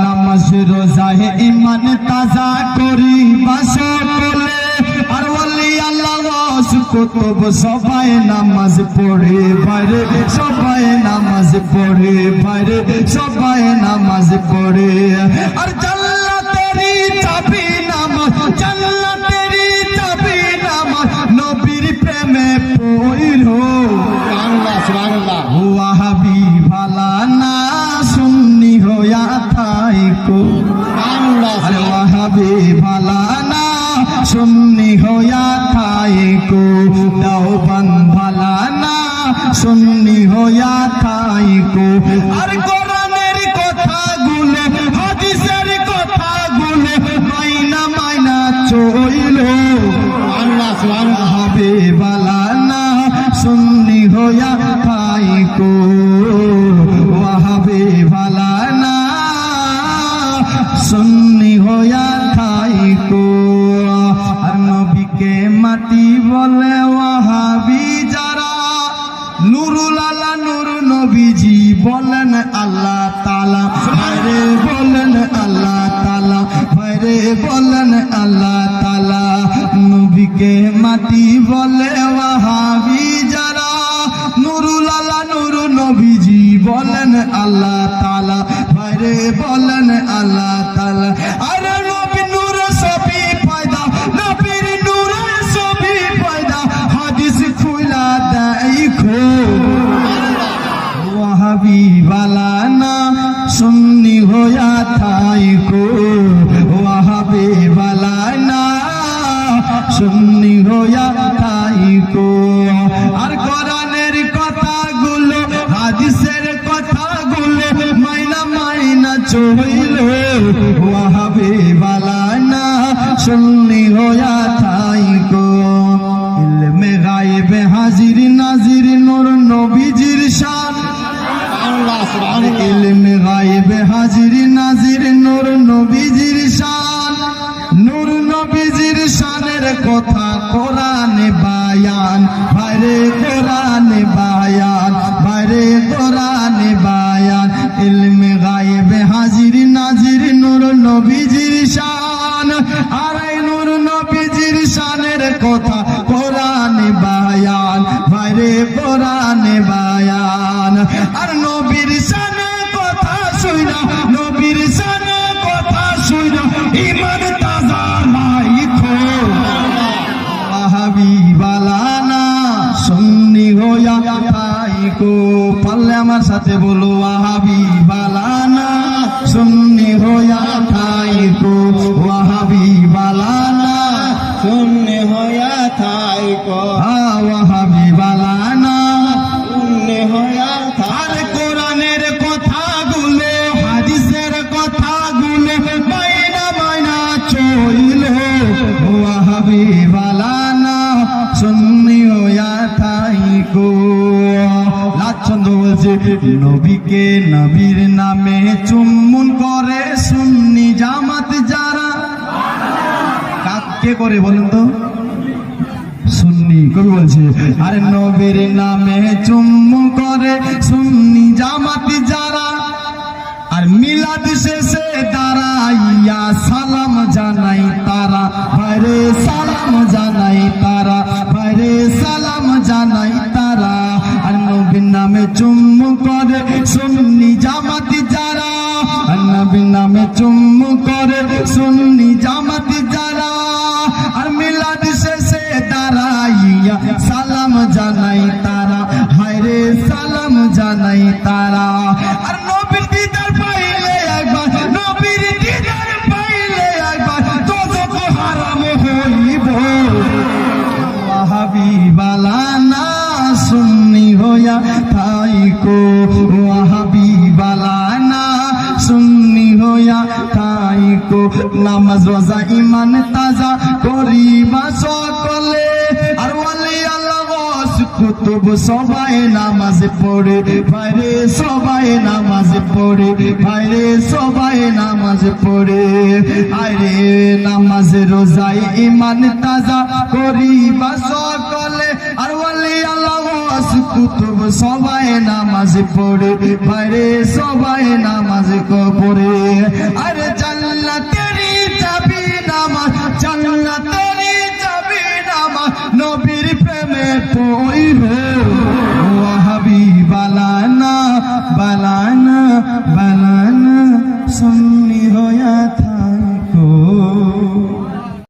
নামাজ রোজায় ইমান তাজা করি সকলে আর ওলি আল্লাহ কুতুব সবাই নামাজ পড়ে বাইরে সবাই নামাজ পড়ে বাইরে সবাই নামাজ পড়ে আর জান্নাতেরই চাবি নামাজ জান্নাতেরই চাবি নামাজ নবীর প্রেমে পড়ো সুবহানাল্লাহ সুবহানাল্লাহ ওয়াহাবি ভালা না সুন্নি হইয়া থাইকো সুবহানাল্লাহ আরে ওয়াহাবি ভালা না সুন্নি হইয়া থাইকো দেওবন্দ ভালা না সুন্নি হইয়া থাইকো আর কোরআনের কথাগুলো হাদিসের কথাগুলো মাইনা মাইনা চইলো সুবহানাল্লাহ সুবহানাল্লাহ হবে ভালা না সুন্নি হইয়া থাইকো ওয়াহাবি ভালা না সুন্নি হইয়া থাইকো আর নবীকে মাটি বলে ওয়াহাবি যারা নুরুল আলা নূর নবীজি বলেন আল্লাহ তাআলা বাইরে বলেন আল্লাহ তাআলা বাইরে বলেন আল্লাহ তাআলা নবীকে মাটি বলে ওয়াহাবি যারা নুরুল আলা নূর নবীজি বলেন আল্লাহ তাআলা বাইরে বলেন আল্লাহ তাআলা আর নবী নূর সবই পয়দা নবীর নূরে সবই পয়দা হাদিস খুলা দেখো ওয়াহাবি বালা না সুন্নি হইয়া থাইকো ওয়াহাবি বালা না সুন্নি হইয়া থাইকো আর কোরআনের কথাগুলো হাদিসের কথাগুলো মাইনা মাইনা চইলো ওয়াহাবি বালা না সুন্নি হইয়া থাইকো ইলমে গায়েবে হাজির নাজির নূর নবীজির শান আল্লাহ সুবহানাল্লাহ ইলমে গায়েবে হাজির নাজির নূর নবীজির শান নূর নবীজির শানের কথা কোরআনে বায়ান বাইরে কোরআনে বায়ান বাইরে কোরআনে বায়ান ইলমে গায়েবে হাজির নাজির নূর নবীজির শান আর এই নূর নবীজির শানের কথা কোরআনে বায়ান বাইরে কোরআনে বায়ান আর নবীর শানের কথা শুইনা নবীর শানের কথা শুইনা ঈমান তাজা মাইখো ওয়াহাবি বালানা সুন্নি হইয়া থাইকো পারলে আমার সাথে বলো ওয়াহাবি বালানা সুন্নি হইয়া থাইকো ওয়াহাবি বালানা সুন্নি হইয়া থাইকো ওয়াহাবি বালানা সুন্নি হইয়া আর কোরআনের কথাগুলো হাদিসের কথাগুলো মাইনা মাইনা চইলো ওয়াহাবি বালানা সুন্নি হইয়া থাইকো লাচ্ছন্দ বলছে নবীকে নবীর নামে চুম্বন করে সুন্নি জামাত যারা কাকে করে বলেন তো সুন্নি কবি বলছে আরে নবীর নামে চুম্বন করে সুন্নি জামাত যারা আর মিলাদ শেষে দাঁড়াইয়া সালাম জানাই তারা বাইরে সালাম জানাই তারা বাইরে সালাম জানাই তারা আর নবীর নামে চুম্বন করে সুন্নি জামাত যারা আর নবীর নামে চুম্বন করে সুন্নি জামাত যারা আর মিলাদ শেষে দাঁড়াইয়া সালাম জানাই তারা হায়রে সালাম জানাই তারা আর নবীর দিদার পাইলে একবার নবীর দিদার পাইলে একবার দোজখ হারাম হইব ওয়াহাবি বালানা সুন্নি হইয়া থাইকো ওয়াহাবি বালানা সুন্নি হইয়া থাইকো নামাজ রোজা ঈমান তাজা করিবা সকলে আর ওয়ালি আল্লাহ কুতুব সবাই নামাজ পড়ে বাইরে সবাই নামাজ পড়ে বাইরে সবাই নামাজ পড়ে আরে নামাজ রোজায় ঈমান তাজা করিবা সকলে আর ওয়ালি আল্লাহ গৌস কুতুব সবাই নামাজ পড়ে বাইরে সবাই নামাজ পড়ে আরে জান্নাতেরই চাবি নামাজ জান্নাতেরই চাবি নামাজ নবীর প্রেমে তৈরি